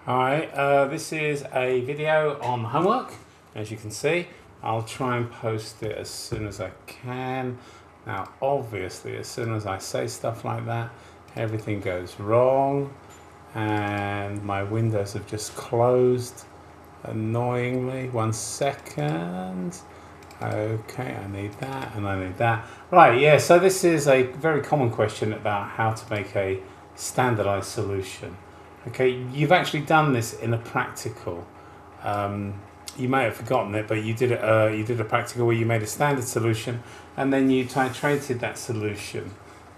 Hi, this is a video on homework. As you can see, I'll try and post it as soon as I can. Now, obviously, as soon as I say stuff like that, everything goes wrong, and my windows have just closed annoyingly. 1 second. Okay, I need that and I need that. Right, yeah, so this is a very common question about how to make a standardized solution. Okay, you've actually done this in a practical. You may have forgotten it, but you did it. You did a practical where you made a standard solution, and then you titrated that solution.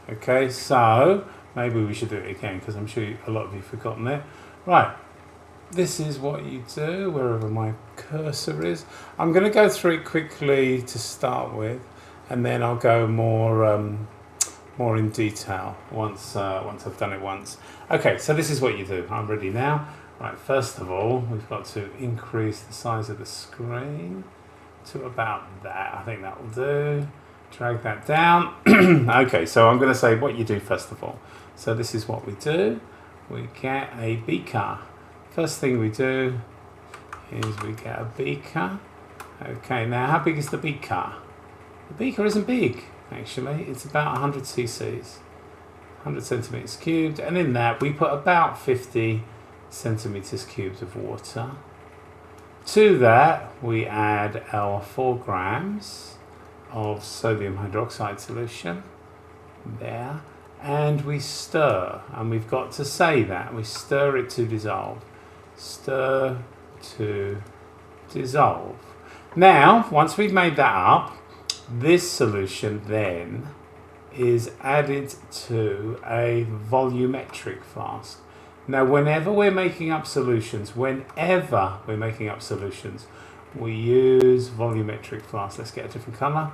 Okay, so maybe we should do it again because I'm sure a lot of you've forgotten it. Right, this is what you do wherever my cursor is. I'm going to go through it quickly to start with, and then I'll go more in detail once I've done it once. Okay, so this is what you do. I'm ready now. Right, first of all, we've got to increase the size of the screen to about that. I think that will do. Drag that down. Okay, so I'm going to say what you do first of all. So this is what we do. We get a beaker. First thing we do is we get a beaker. Okay, now how big is the beaker? The beaker isn't big. Actually, it's about 100 cc's, 100 centimeters cubed, and in that we put about 50 centimeters cubed of water. To that we add our 4 grams of sodium hydroxide solution there, and we stir, and we've got to say that we stir it to dissolve. Stir to dissolve. Now, once we've made that up, this solution then is added to a volumetric flask. Now, whenever we're making up solutions, we use volumetric flasks. Let's get a different color.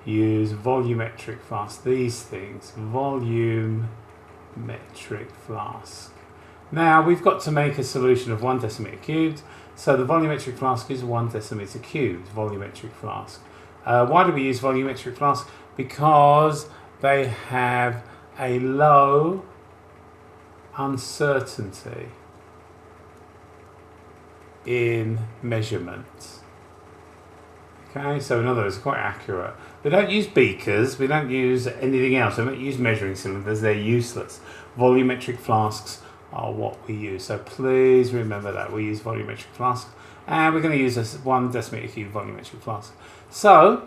Use volumetric flasks. These things, volumetric flask. Now, we've got to make a solution of 1 decimeter cubed. So the volumetric flask is 1 decimeter cubed volumetric flask. Why do we use volumetric flasks? Because they have a low uncertainty in measurement. Okay, so in other words, quite accurate. We don't use beakers, we don't use anything else, we don't use measuring cylinders, they're useless. Volumetric flasks are what we use, so please remember that we use volumetric flasks, and we're going to use a 1 decimeter cube volumetric flask. So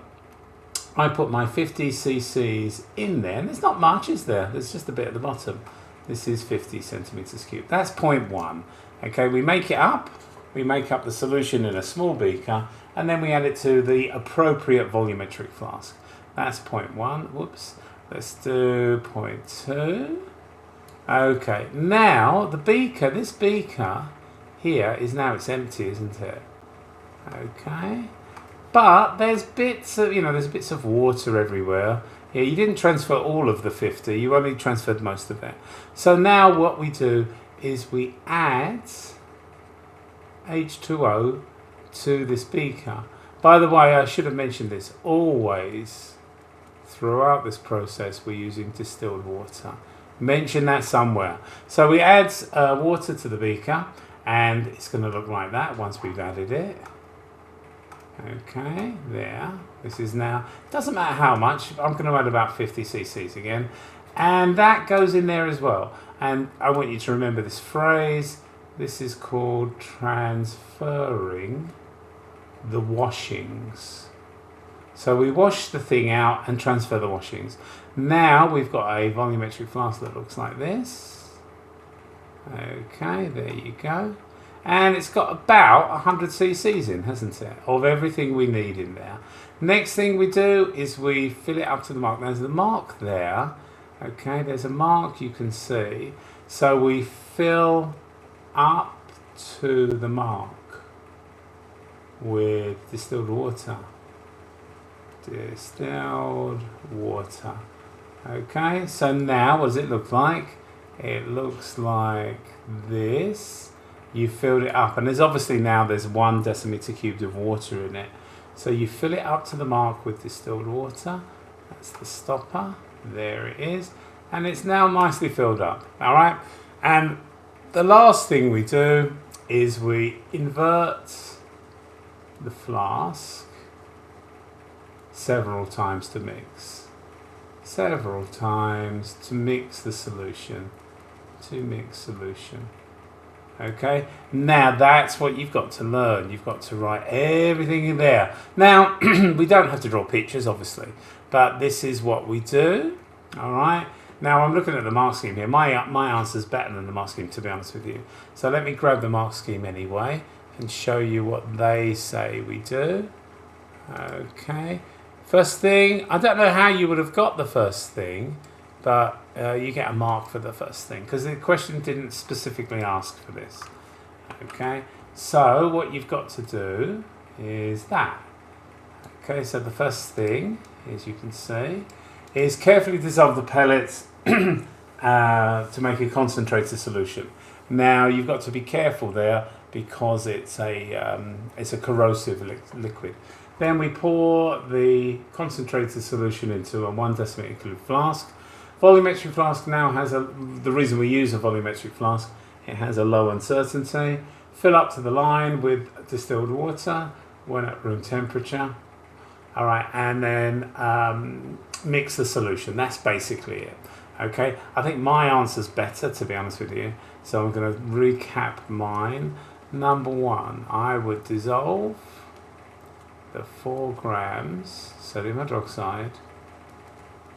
I put my 50 cc's in there, and there's not much, is there? There's just a bit at the bottom. This is 50 centimeters cubed. That's 0.1. Okay, we make it up. We make up the solution in a small beaker, and then we add it to the appropriate volumetric flask. That's 0.1. Whoops. Let's do 0.2. Okay, now the beaker, this beaker here is now it's empty, isn't it? Okay. But there's bits of, there's bits of water everywhere. Yeah, you didn't transfer all of the 50, you only transferred most of it. So now what we do is we add H2O to this beaker. By the way, I should have mentioned this, always throughout this process we're using distilled water. Mention that somewhere. So we add water to the beaker, and it's going to look like that once we've added it. Okay, there. This is now, doesn't matter how much, I'm going to add about 50 cc's again. And that goes in there as well. And I want you to remember this phrase. This is called transferring the washings. So we wash the thing out and transfer the washings. Now we've got a volumetric flask that looks like this. Okay, there you go. And it's got about 100 cc's in, hasn't it? Of everything we need in there. Next thing we do is we fill it up to the mark. There's the mark there. Okay, there's a mark you can see. So we fill up to the mark with distilled water. Distilled water. Okay, so now what does it look like? It looks like this. You filled it up, and there's 1 decimeter cubed of water in it. So you fill it up to the mark with distilled water. That's the stopper. There it is. And it's now nicely filled up. All right. And the last thing we do is we invert the flask several times to mix. Several times to mix the solution. To mix solution. Okay, now that's what you've got to learn. You've got to write everything in there. Now, we don't have to draw pictures, obviously, but this is what we do. All right. Now, I'm looking at the mark scheme here. My answer's better than the mark scheme, to be honest with you. So let me grab the mark scheme anyway and show you what they say we do. Okay. First thing, I don't know how you would have got the first thing, but you get a mark for the first thing because the question didn't specifically ask for this. Okay, so what you've got to do is that. Okay, so the first thing, as you can see, is carefully dissolve the pellets to make a concentrated solution. Now you've got to be careful there because it's a corrosive liquid. Then we pour the concentrated solution into a 1 decimeter cube flask. Volumetric flask now has the reason we use a volumetric flask, it has a low uncertainty. Fill up to the line with distilled water when at room temperature. All right, and then mix the solution. That's basically it. Okay, I think my answer's better, to be honest with you. So I'm going to recap mine. Number 1, I would dissolve the 4 grams sodium hydroxide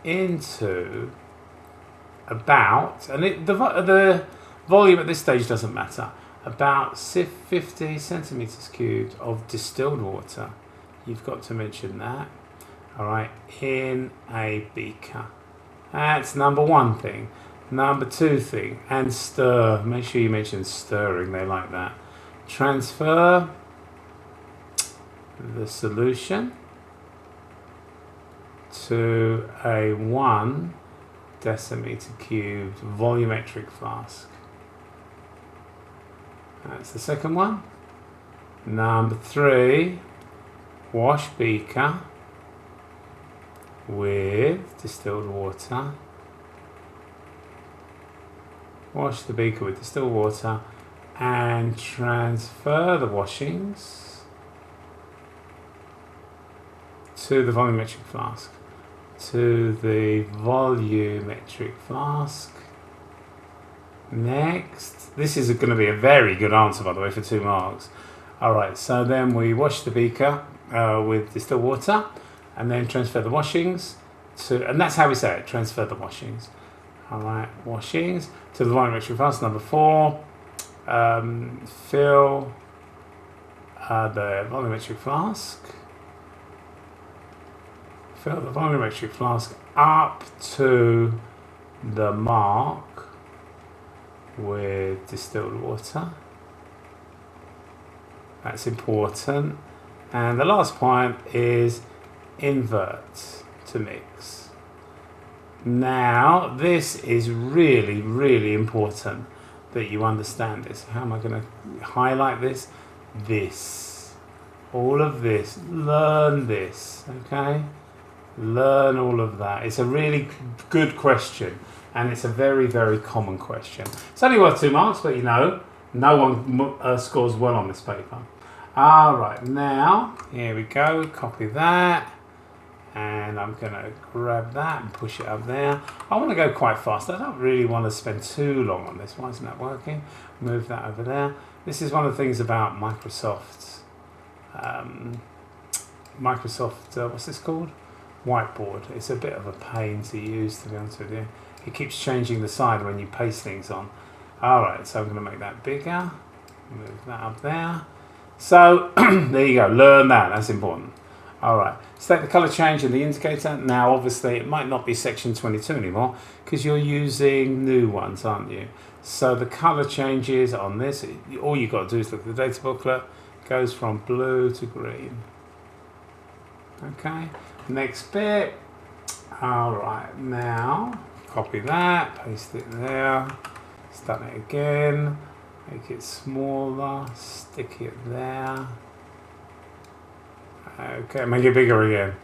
into about, and the volume at this stage doesn't matter, about 50 centimeters cubed of distilled water. You've got to mention that. All right, in a beaker. That's number 1 thing. Number 2 thing, and stir. Make sure you mention stirring, they like that. Transfer the solution to a 1 decimeter cubed volumetric flask. That's the second one. Number 3, wash beaker with distilled water. Wash the beaker with distilled water and transfer the washings to the volumetric flask. To the volumetric flask. Next, this is going to be a very good answer, by the way, for 2 marks. Alright, so then we wash the beaker with distilled water and then transfer the washings to, and that's how we say it, transfer the washings. Alright, washings to the volumetric flask. Number 4, fill the volumetric flask. Fill the volumetric flask up to the mark with distilled water. That's important. And the last point is invert to mix. Now, this is really, really important that you understand this. How am I going to highlight this? This. All of this. Learn this, okay? Learn all of that. It's a really good question, and it's a very, very common question. It's only worth 2 marks, but you know, no one scores well on this paper. All right, now, here we go. Copy that, and I'm going to grab that and push it up there. I want to go quite fast. I don't really want to spend too long on this. Why isn't that working? Move that over there. This is one of the things about Microsoft. What's this called? Whiteboard. It's a bit of a pain to use, to be honest with you. It keeps changing the side when you paste things on. Alright, so I'm going to make that bigger. Move that up there. So, there you go. Learn that. That's important. Alright, select the colour change in the indicator. Now, obviously, it might not be section 22 anymore because you're using new ones, aren't you? So, the colour changes on this. All you've got to do is look at the data booklet. It goes from blue to green. Okay. Next bit. Alright, now copy that, paste it there, start it again, make it smaller, stick it there. Okay, make it bigger again.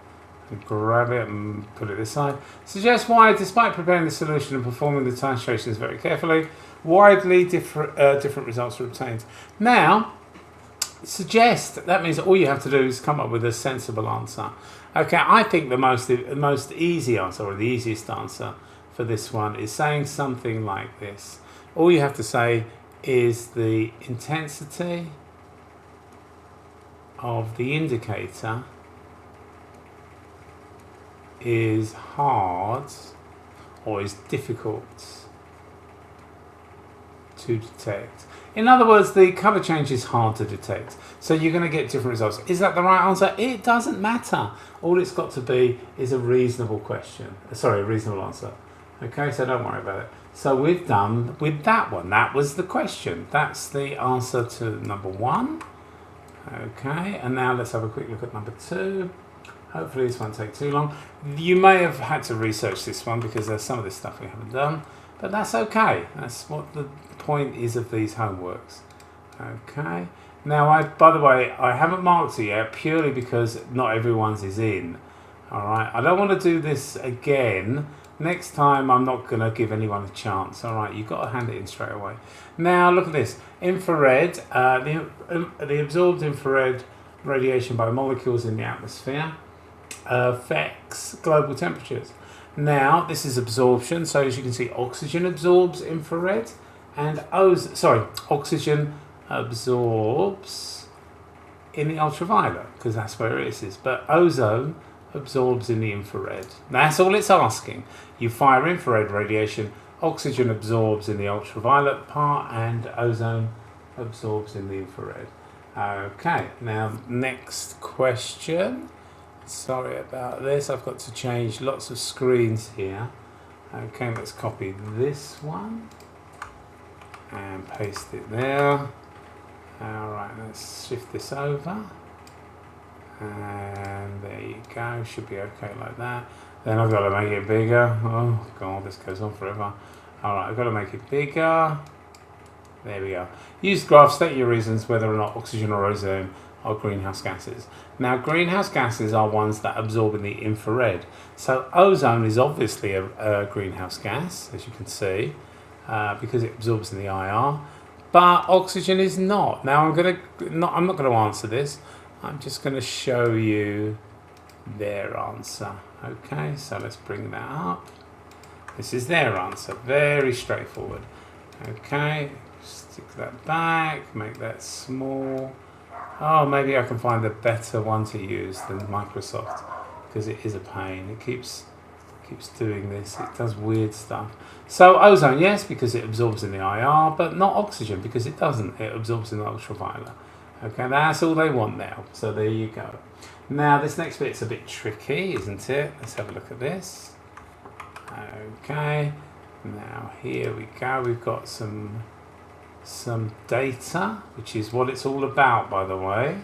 grab it and put it this side. Suggest why, despite preparing the solution and performing the titrations very carefully, widely different results are obtained. Now, suggest, that means all you have to do is come up with a sensible answer. Okay, I think the most easy answer, or the easiest answer for this one, is saying something like this. All you have to say is the intensity of the indicator is hard or is difficult to detect. In other words, the colour change is hard to detect, so you're going to get different results. Is that the right answer? It doesn't matter. All it's got to be is a reasonable question. Sorry, a reasonable answer. Okay, so don't worry about it. So we've done with that one. That was the question. That's the answer to number 1. Okay, and now let's have a quick look at number 2. Hopefully this won't take too long. You may have had to research this one because there's some of this stuff we haven't done, but that's okay. That's what the point is of these homeworks. Okay, now by the way, I haven't marked it yet purely because not everyone's is in. Alright, I don't want to do this again. Next time I'm not going to give anyone a chance. Alright, you've got to hand it in straight away. Now look at this. Infrared, the absorbed infrared radiation by molecules in the atmosphere affects global temperatures. Now this is absorption, so as you can see, oxygen absorbs infrared and oxygen absorbs in the ultraviolet because that's where it is, but ozone absorbs in the infrared. That's all it's asking. You fire infrared radiation, oxygen absorbs in the ultraviolet part and ozone absorbs in the infrared. Okay, now next question. Sorry about this, I've got to change lots of screens here. Okay, let's copy this one and paste it there. Alright, let's shift this over. And there you go, should be okay like that. Then I've got to make it bigger. Oh god, this goes on forever. Alright, I've got to make it bigger. There we go. Use the graph, state your reasons whether or not oxygen or ozone are greenhouse gases. Now, greenhouse gases are ones that absorb in the infrared. So ozone is obviously a greenhouse gas, as you can see, because it absorbs in the IR. But oxygen is not. Now, I'm not going to answer this. I'm just going to show you their answer. Okay, so let's bring that up. This is their answer. Very straightforward. Okay, stick that back, make that small. Oh, maybe I can find a better one to use than Microsoft because it is a pain. It keeps doing this. It does weird stuff. So ozone, yes, because it absorbs in the IR, but not oxygen because it doesn't. It absorbs in the ultraviolet. Okay, that's all they want now. So there you go. Now this next bit's a bit tricky, isn't it? Let's have a look at this. Okay, now here we go. We've got some data, which is what it's all about, by the way.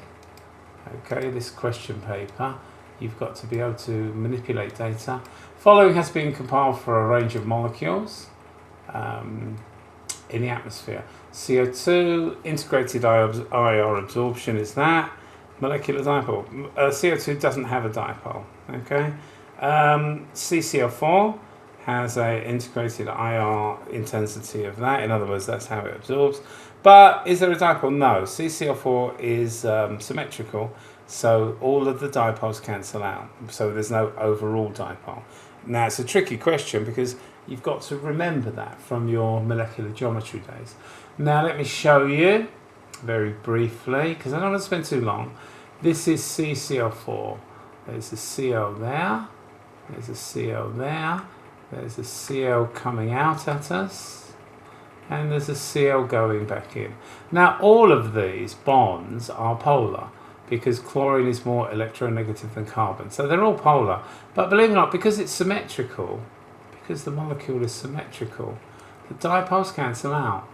Okay, this question paper, you've got to be able to manipulate data. Following has been compiled for a range of molecules in the atmosphere. CO2, integrated IR absorption is that. Molecular dipole. CO2 doesn't have a dipole. Okay. CCl4 has a integrated IR intensity of that. In other words, that's how it absorbs. But is there a dipole? No. CCl4 is symmetrical, so all of the dipoles cancel out. So there's no overall dipole. Now, it's a tricky question because you've got to remember that from your molecular geometry days. Now, let me show you very briefly, because I don't want to spend too long. This is CCl4. There's a Cl there. There's a Cl there. There's a Cl coming out at us. And there's a Cl going back in. Now, all of these bonds are polar because chlorine is more electronegative than carbon. So they're all polar. But believe it or not, because it's symmetrical, because the molecule is symmetrical, the dipoles cancel out.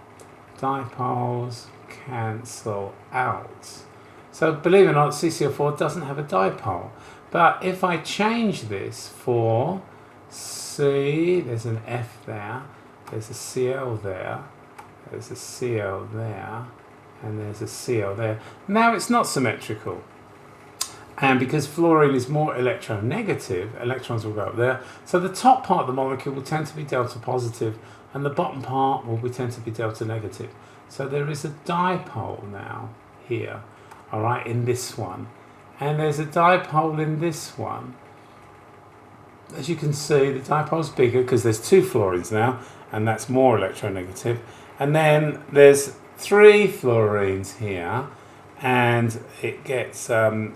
Dipoles cancel out. So believe it or not, CCl4 doesn't have a dipole. But if I change this for C, there's an F there, there's a Cl there, there's a Cl there, and there's a Cl there. Now it's not symmetrical. And because fluorine is more electronegative, electrons will go up there. So the top part of the molecule will tend to be delta positive, and the bottom part will tend to be delta negative. So there is a dipole now here, all right, in this one. And there's a dipole in this one. As you can see, the dipole's bigger because there's 2 fluorines now, and that's more electronegative. And then there's 3 fluorines here, and it gets a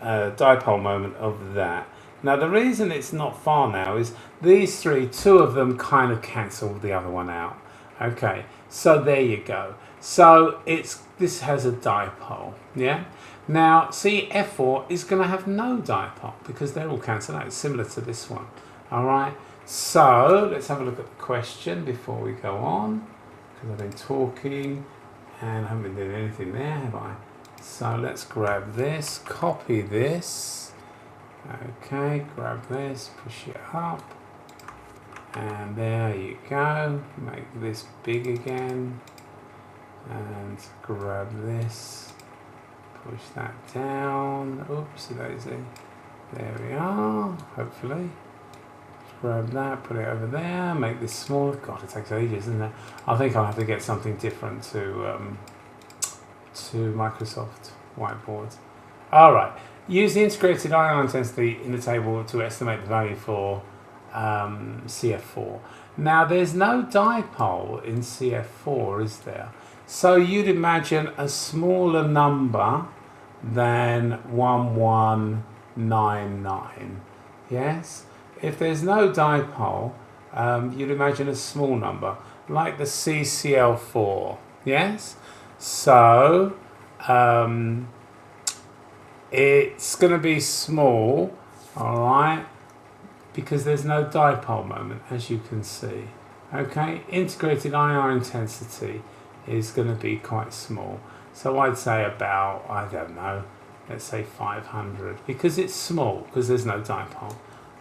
dipole moment of that. Now the reason it's not far now is these 3, 2 of them kind of cancel the other one out. Okay, so there you go. So this has a dipole, yeah? Now see, F4 is going to have no dipole because they're all cancelled out. It's similar to this one. All right, so let's have a look at the question before we go on, because I've been talking and I haven't been doing anything there, have I? So let's grab this, copy this. Okay, grab this, push it up. And there you go. Make this big again. And grab this. Push that down. Oopsie daisy. There we are, hopefully. Grab that, put it over there, make this smaller. God, it takes ages, doesn't it? I think I'll have to get something different to Microsoft whiteboards. All right, use the integrated ion intensity in the table to estimate the value for CF4. Now, there's no dipole in CF4, is there? So you'd imagine a smaller number than 1199, yes? If there's no dipole, you'd imagine a small number, like the CCl4, yes? So, it's going to be small, all right, because there's no dipole moment, as you can see. Okay, integrated IR intensity is going to be quite small. So I'd say about, I don't know, let's say 500, because it's small, because there's no dipole.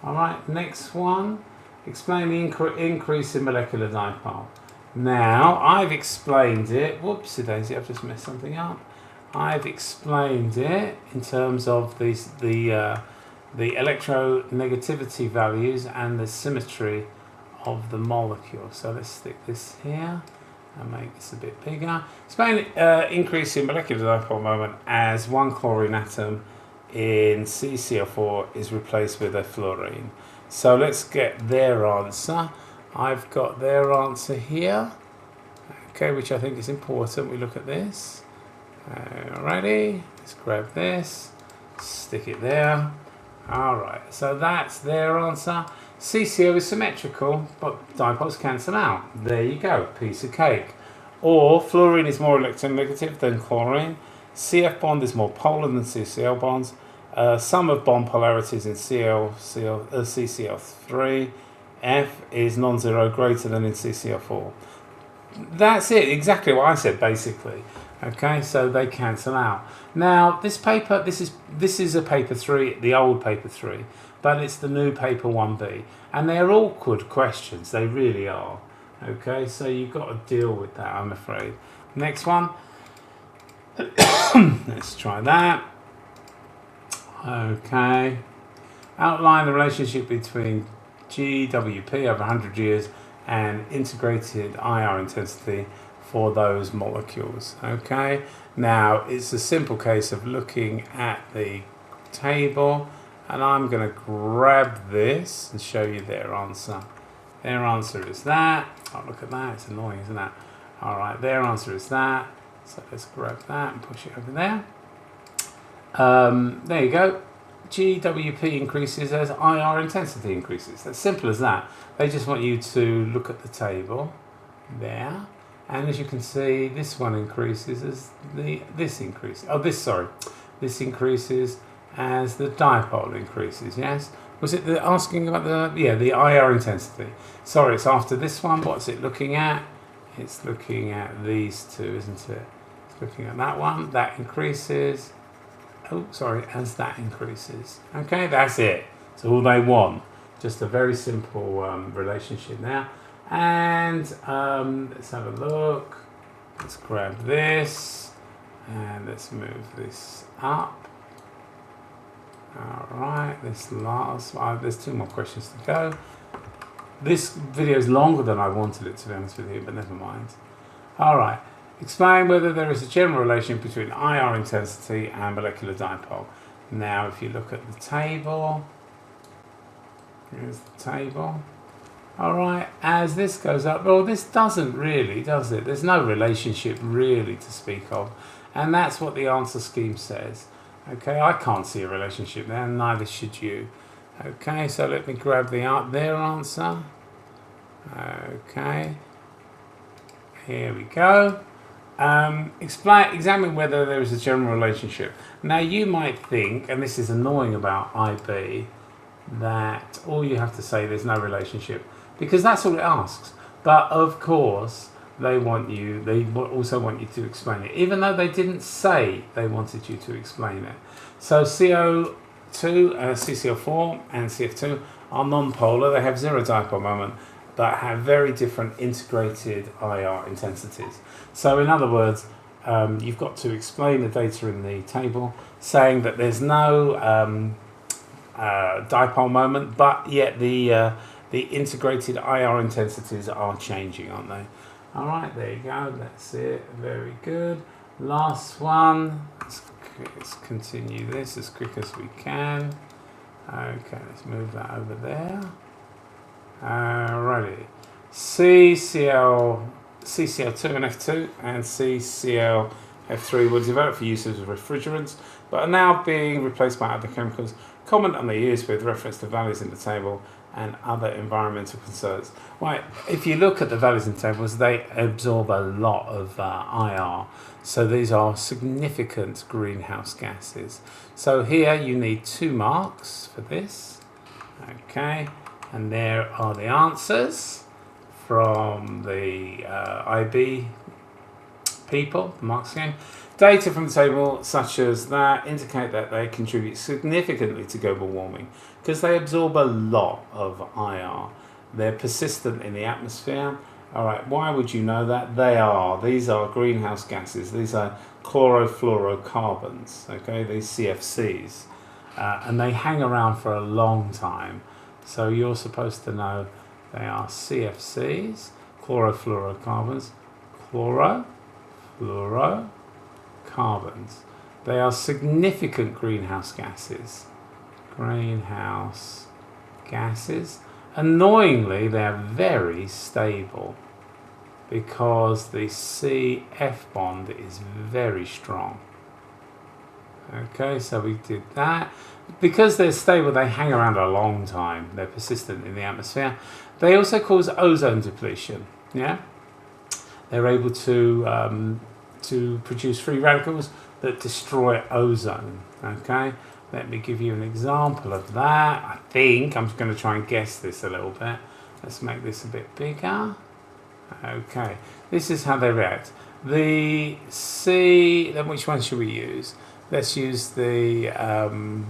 All right, next one. Explain the increase in molecular dipole. Now, I've explained it. Whoopsie daisy, I've just messed something up. I've explained it in terms of the electronegativity values and the symmetry of the molecule. So let's stick this here and make this a bit bigger. Explain increase in molecular dipole moment as one chlorine atom in CCl4 is replaced with a fluorine. So let's get their answer. I've got their answer here, okay, which I think is important. We look at this. Alrighty, let's grab this, stick it there. Alright, so that's their answer. CCl is symmetrical, but dipoles cancel out. There you go, piece of cake. Or fluorine is more electronegative than chlorine. CF bond is more polar than CCl bonds. Sum of bond polarities in CCl3. F is non-zero, greater than in CCl4. That's it, exactly what I said, basically. Okay, so they cancel out. Now, this paper, this is a paper 3, the old paper 3, but it's the new paper 1B. And they're awkward questions, they really are. Okay, so you've got to deal with that, I'm afraid. Next one. Let's try that. Okay. Outline the relationship between GWP over 100 years and integrated IR intensity for those molecules. Okay. Now, it's a simple case of looking at the table, and I'm going to grab this and show you their answer. Their answer is that. Oh, look at that. It's annoying, isn't it? All right. Their answer is that. So let's grab that and push it over there. There you go. GWP increases as IR intensity increases. That's simple as that. They just want you to look at the table there, and as you can see, this one increases as this increases as the dipole increases. Yes, was it asking about the IR intensity? Sorry, it's after this one. What's it looking at? It's looking at these two, isn't it? It's looking at that one. That increases. Oh, sorry, as that increases. Okay, that's it. That's all they want. Just a very simple relationship now. And let's have a look. Let's grab this and let's move this up. Alright, this last one, there's 2 more questions to go. This video is longer than I wanted it to be honest with you, but never mind. Alright, explain whether there is a general relation between IR intensity and molecular dipole. Now if you look at the table, here's the table. Alright, as this goes up, well this doesn't really, does it? There's no relationship really to speak of. And that's what the answer scheme says. Okay, I can't see a relationship there, and neither should you. Okay, so let me grab their answer. Okay, here we go. Examine whether there is a general relationship. Now you might think, and this is annoying about IB, that all you have to say there's no relationship, because that's all it asks. But of course, they also want you to explain it, even though they didn't say they wanted you to explain it. So CO2, CCl4 and CF2 are non-polar. They have 0 dipole moment, but have very different integrated IR intensities. So in other words, you've got to explain the data in the table, saying that there's no dipole moment, but yet the integrated IR intensities are changing, aren't they? All right, there you go. That's it. Very good. Last one. Let's continue this as quick as we can. Okay, let's move that over there. Alrighty. CCl2 and F2 and CClF3 were developed for use as refrigerants, but are now being replaced by other chemicals. Comment on their use with reference to values in the table and other environmental concerns. Right, if you look at the values in tables, they absorb a lot of IR. So these are significant greenhouse gases. So here you need 2 marks for this. Okay, and there are the answers from the IB people, the mark scheme. Data from the table such as that indicate that they contribute significantly to global warming because they absorb a lot of IR. They're persistent in the atmosphere. All right, why would you know that? These are greenhouse gases. These are chlorofluorocarbons, okay, these CFCs. And they hang around for a long time. So you're supposed to know they are CFCs, chlorofluorocarbons, chlorofluorocarbons. They are significant greenhouse gases. Greenhouse gases. Annoyingly, they're very stable because the CF bond is very strong. Okay, so we did that. Because they're stable, they hang around a long time. They're persistent in the atmosphere. They also cause ozone depletion. Yeah, they're able to produce free radicals that destroy ozone. Okay, let me give you an example of that. I think I'm going to try and guess this a little bit. Let's make this a bit bigger. Okay, this is how they react. Then which one should we use? Let's use the,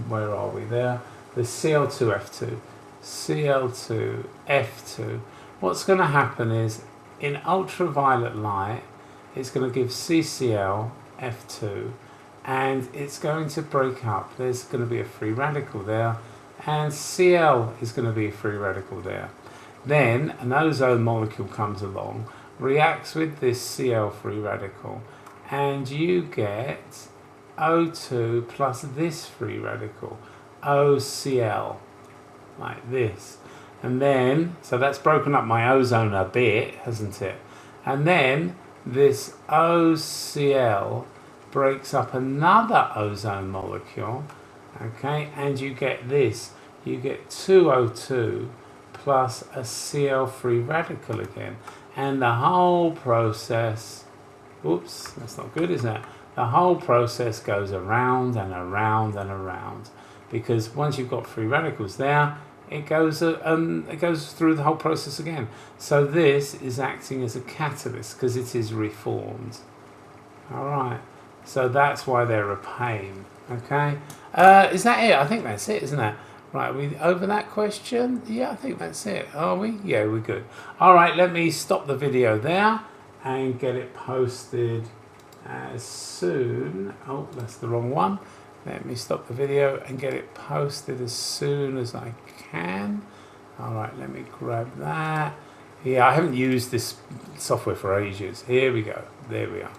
where are we there? The Cl2F2. Cl2F2. What's going to happen is, in ultraviolet light, it's going to give CClF2, and it's going to break up. There's going to be a free radical there, and Cl is going to be a free radical there. Then an ozone molecule comes along, reacts with this Cl free radical, and you get O2 plus this free radical, OCl, like this. And then, so that's broken up my ozone a bit, hasn't it? And then this OCl breaks up another ozone molecule, okay, and you get this. You get 2O2 plus a Cl free radical again. And the whole process, oops, that's not good, is it? The whole process goes around and around and around, because once you've got free radicals there, it goes through the whole process again. So this is acting as a catalyst because it is reformed. All right, so that's why they're a pain. Okay, is that it? I think that's it, isn't it? Right, are we over that question? Yeah, I think that's it. Are we? Yeah, we're good. All right, let me stop the video there and get it posted as soon. Oh, that's the wrong one. Let me stop the video and get it posted as soon as I can. All right, let me grab that. Yeah, I haven't used this software for ages. Here we go. There we are.